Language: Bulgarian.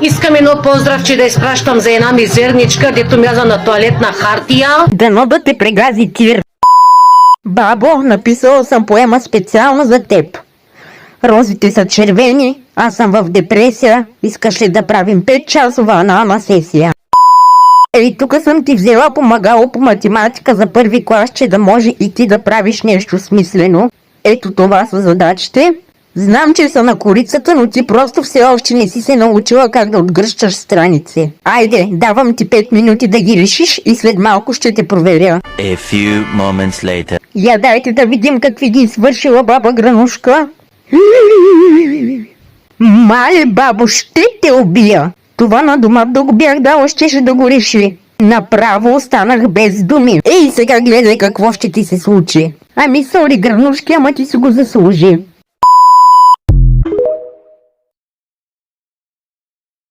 Искам едно поздравче да изпращам за една мизерничка, дето мяза на тоалетна хартия. Дано да те прегази тир. Бабо, написала съм поема специално за теб. Розите са червени, аз съм в депресия. Искаш ли да правим 5-часова анана сесия? Ей, тук съм ти взела помагало по математика за първи клас, че да може и ти да правиш нещо смислено. Ето това са задачите. Знам, че са на корицата, но ти просто все още не си се научила как да отгръщаш страници. Айде, давам ти 5 минути да ги решиш и след малко ще те проверя. A few moments later. Я дайте да видим какви ги свършила баба Гранушка. Мале, бабо, ще те убия. Това на дома да го бях дала, щеше да го реши. Направо останах без думи. Ей, сега гледай какво ще ти се случи. Ами, сори, Гранушки, ама ти си го заслужи.